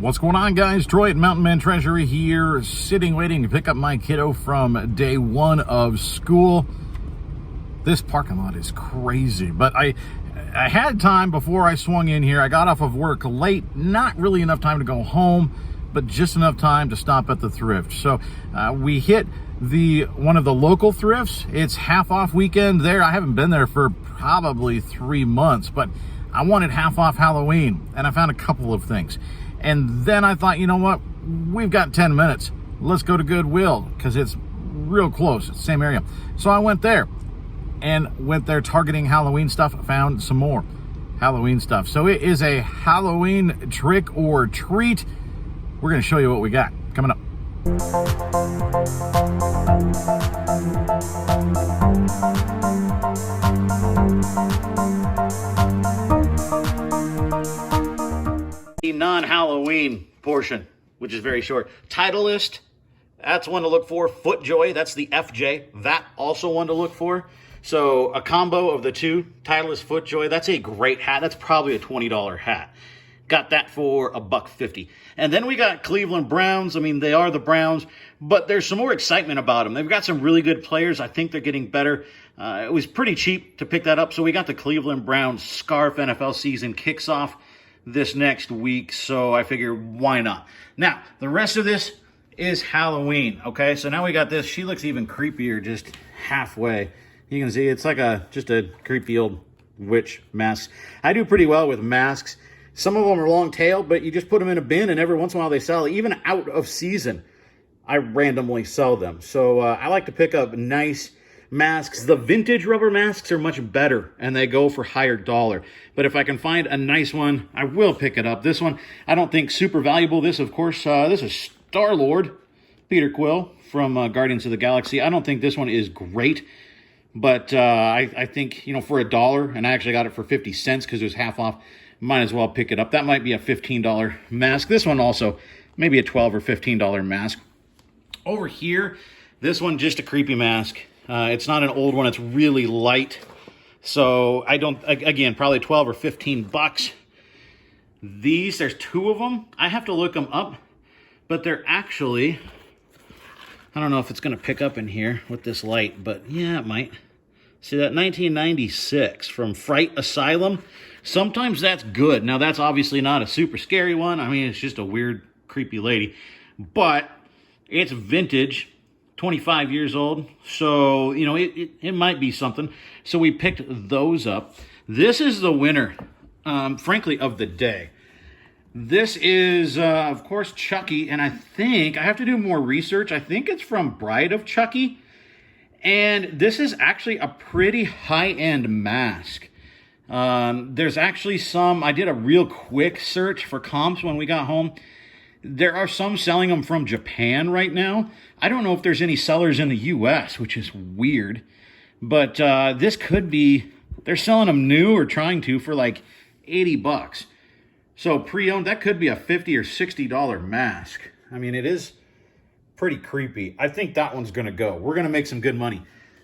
What's going on, guys? Troy at Mountain Man Treasury here, sitting waiting to pick up my kiddo from day one of school. This parking lot is crazy, but I had time before I swung in here. I got off of work late, not really enough time to go home, but just enough time to stop at the Thrift. So we hit one of the local thrifts. It's half off weekend there. I haven't been there for probably 3 months, but I wanted half off Halloween, and I found a couple of things. And then I thought, you know what? We've got 10 minutes. Let's go to Goodwill because it's real close. It's the same area. So I went there targeting Halloween stuff. Found some more Halloween stuff. So it is a Halloween trick or treat. We're going to show you what we got coming up. The non-Halloween portion, which is very short. Titleist, that's one to look for. FootJoy, that's the FJ. That also one to look for. So a combo of the two, Titleist, FootJoy. That's a great hat. That's probably a $20 hat. Got that for $1.50. And then we got Cleveland Browns. I mean, they are the Browns, but there's some more excitement about them. They've got some really good players. I think they're getting better. It was pretty cheap to pick that up. So we got the Cleveland Browns scarf. NFL season kicks off this next week, so I figure why not. Now, the rest of this is Halloween, okay? So now we got this. She looks even creepier just halfway. You can see it's like just a creepy old witch mask. I do pretty well with masks. Some of them are long tail, but you just put them in a bin, and every once in a while they sell. Even out of season, I randomly sell them. So I like to pick up nice masks. The vintage rubber masks are much better, and they go for higher dollar. But if I can find a nice one, I will pick it up. This one, I don't think super valuable. This, of course, this is Star-Lord, Peter Quill from Guardians of the Galaxy. I don't think this one is great, but I think, you know, for $1, and I actually got it for 50 cents because it was half off, might as well pick it up. That might be a $15 mask. This one also, maybe a $12 or $15 mask. Over here, this one, just a creepy mask. It's not an old one. It's really light. So I don't, again, probably 12 or 15 bucks. These, there's two of them. I have to look them up, but they're actually, I don't know if it's going to pick up in here with this light, but yeah, it might. See that 1996 from Fright Asylum? Sometimes that's good. Now, that's obviously not a super scary one. I mean, it's just a weird, creepy lady. But it's vintage. 25 years old, so, you know, it might be something. So we picked those up. This is the winner, frankly, of the day. This is, of course, Chucky, and I think, I have to do more research. I think it's from Bride of Chucky, and this is actually a pretty high-end mask. There's actually some, I did a real quick search for comps when we got home. There are some selling them from Japan right now. I don't know if there's any sellers in the U.S., which is weird. But this could be, they're selling them new or trying to for like 80 bucks. So pre-owned, that could be a $50 or $60 mask. I mean, it is pretty creepy. I think that one's going to go. We're going to make some good money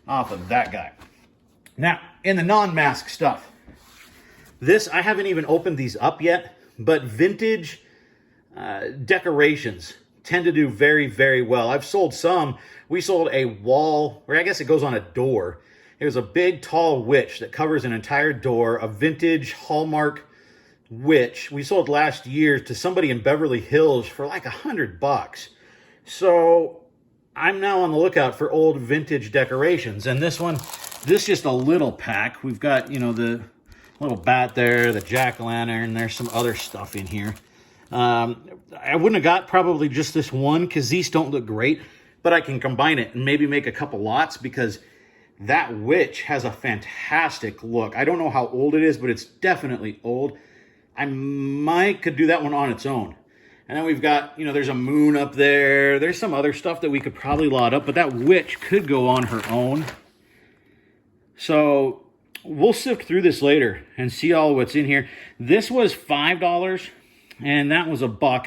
off of that guy. Now, in the non-mask stuff, this, I haven't even opened these up yet, but vintage decorations tend to do very, very well. I've sold some. We sold a wall, or I guess it goes on a door. It was a big, tall witch that covers an entire door, a vintage Hallmark witch. We sold last year to somebody in Beverly Hills for like $100. So I'm now on the lookout for old vintage decorations. And this one, this is just a little pack. We've got, you know, the little bat there, the jack-o'-lantern. There's some other stuff in here. I wouldn't have got probably just this one because these don't look great, but I can combine it and maybe make a couple lots because that witch has a fantastic look. I don't know how old it is, but it's definitely old. I could do that one on its own. And then we've got, you know, there's a moon up there. There's some other stuff that we could probably lot up, but that witch could go on her own. So we'll sift through this later and see all what's in here. This was $5. And that was $1,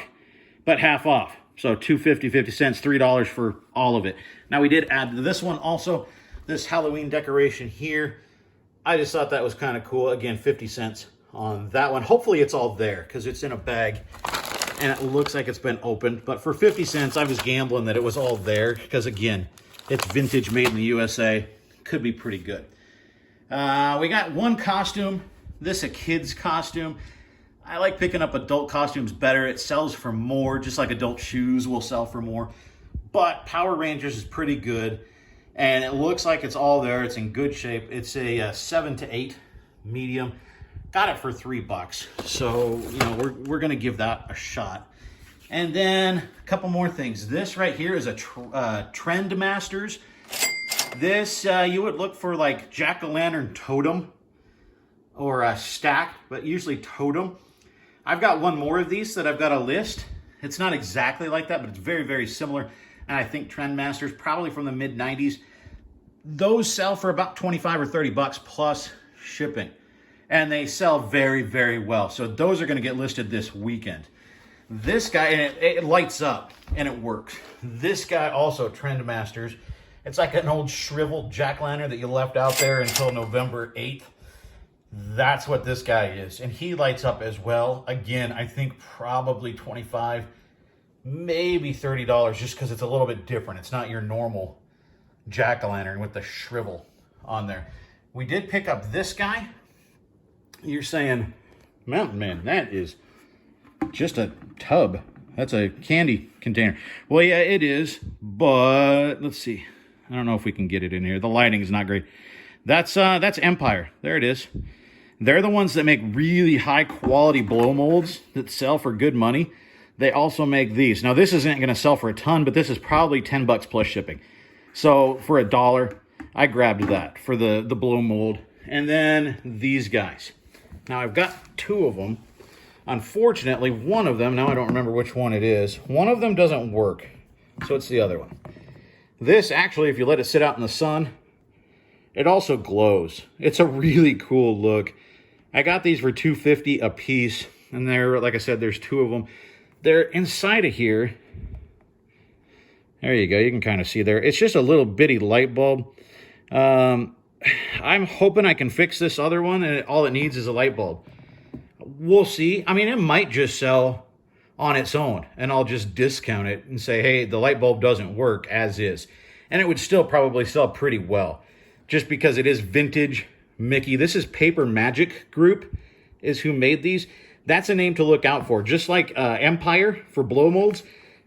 but half off. So $2.50, 50 cents, $3 for all of it. Now we did add this one also, this Halloween decoration here. I just thought that was kind of cool. Again, 50 cents on that one. Hopefully it's all there because it's in a bag and it looks like it's been opened. But for 50 cents, I was gambling that it was all there because, again, it's vintage, made in the USA. Could be pretty good. We got one costume. This a kid's costume. I like picking up adult costumes better. It sells for more, just like adult shoes will sell for more. But Power Rangers is pretty good, and it looks like it's all there. It's in good shape. It's a 7 to 8 medium. Got it for $3. So, you know, we're going to give that a shot. And then a couple more things. This right here is a Trend Masters. This, you would look for like jack-o'-lantern totem or a stack, but usually totem. I've got one more of these that I've got a list. It's not exactly like that, but it's very, very similar. And I think Trend Masters, probably from the mid-90s. Those sell for about 25 or 30 bucks plus shipping. And they sell very, very well. So those are going to get listed this weekend. This guy, and it lights up and it works. This guy also, Trend Masters. It's like an old shriveled jack-o'-lantern that you left out there until November 8th. That's what this guy is. And he lights up as well. Again, I think probably 25, maybe $30 just because it's a little bit different. It's not your normal jack-o'-lantern with the shrivel on there. We did pick up this guy. You're saying, Mountain Man, that is just a tub. That's a candy container. Well, yeah, it is, but let's see. I don't know if we can get it in here. The lighting is not great. That's Empire. There it is. They're the ones that make really high quality blow molds that sell for good money. They also make these. Now, this isn't going to sell for a ton, but this is probably 10 bucks plus shipping. So for $1, I grabbed that for the blow mold. And then these guys. Now, I've got two of them. Unfortunately, one of them, now I don't remember which one it is, one of them doesn't work. So it's the other one. This, actually, if you let it sit out in the sun, it also glows. It's a really cool look. I got these for $2.50 a piece. And they're, like I said, there's two of them. They're inside of here. There you go. You can kind of see there. It's just a little bitty light bulb. I'm hoping I can fix this other one, and all it needs is a light bulb. We'll see. I mean, it might just sell on its own, and I'll just discount it and say, hey, the light bulb doesn't work as is. And it would still probably sell pretty well, just because it is vintage Mickey. This is Paper Magic Group is who made these. That's a name to look out for. Just like Empire for blow molds,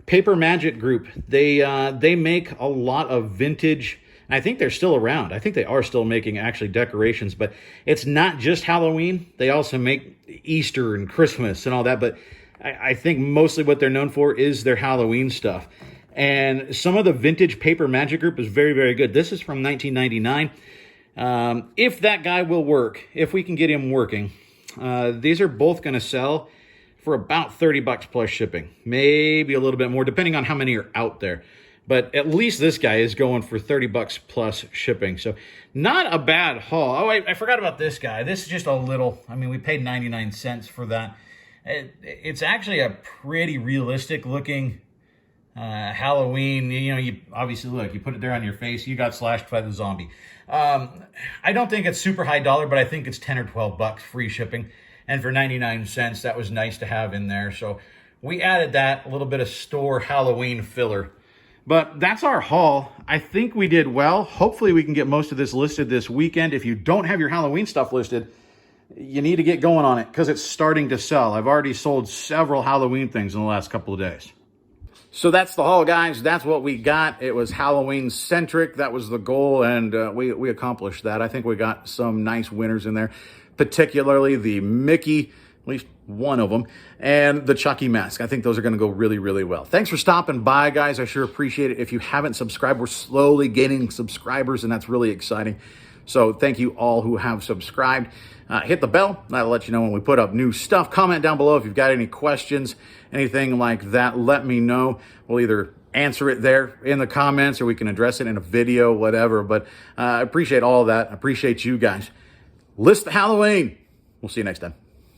Paper Magic Group, they make a lot of vintage. I think they're still around. I think they are still making actually decorations, but it's not just Halloween. They also make Easter and Christmas and all that, but I think mostly what they're known for is their Halloween stuff. And some of the vintage Paper Magic Group is very, very good. This is from 1999. If that guy will work, if we can get him working, these are both going to sell for about 30 bucks plus shipping. Maybe a little bit more, depending on how many are out there. But at least this guy is going for 30 bucks plus shipping. So not a bad haul. Oh, I forgot about this guy. This is just a little, I mean, we paid 99 cents for that. It's actually a pretty realistic looking Halloween. You know, you obviously look, you put it there on your face, you got slashed by the zombie. I don't think it's super high dollar, but I think it's 10 or 12 bucks free shipping. And for 99 cents, that was nice to have in there. So we added that, a little bit of store Halloween filler. But that's our haul. I think we did well. Hopefully we can get most of this listed this weekend. If you don't have your Halloween stuff listed, you need to get going on it because it's starting to sell. I've already sold several Halloween things in the last couple of days. So that's the haul, guys. That's what we got. It was Halloween-centric. That was the goal, and we accomplished that. I think we got some nice winners in there, particularly the Mickey, at least one of them, and the Chucky mask. I think those are going to go really, really well. Thanks for stopping by, guys. I sure appreciate it. If you haven't subscribed, we're slowly gaining subscribers, and that's really exciting. So thank you all who have subscribed. Hit the bell. That'll let you know when we put up new stuff. Comment down below if you've got any questions, anything like that. Let me know. We'll either answer it there in the comments or we can address it in a video, whatever. But I appreciate all of that. I appreciate you guys. List the Halloween. We'll see you next time.